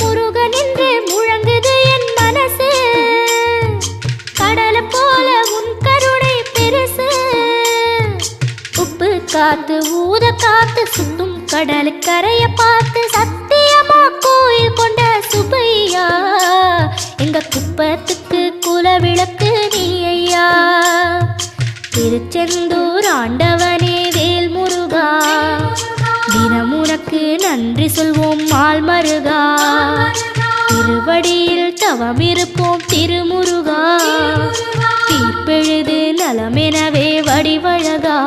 முருகன் என்று முழங்குது என் மனசு கடலை போல உன் கருணை பெருசு உப்பு காத்து ஊத காத்து சுத்தும் கடலுக்கரைய பார்த்து சத்தியமா கோயில் கொண்ட சுபையா எங்க குப்பத்துக்கு குலவிளக்கு நீ ஐயா திருச்செந்தூர் ஆண்டவனே வேல் முருகா தினம் உனக்கு நன்றி சொல்வோம் மால் மருகா திருவடியில் தவம் இருப்போம் திருமுருகா தீர்ப்பெழுது நலமெனவே வடிவழகா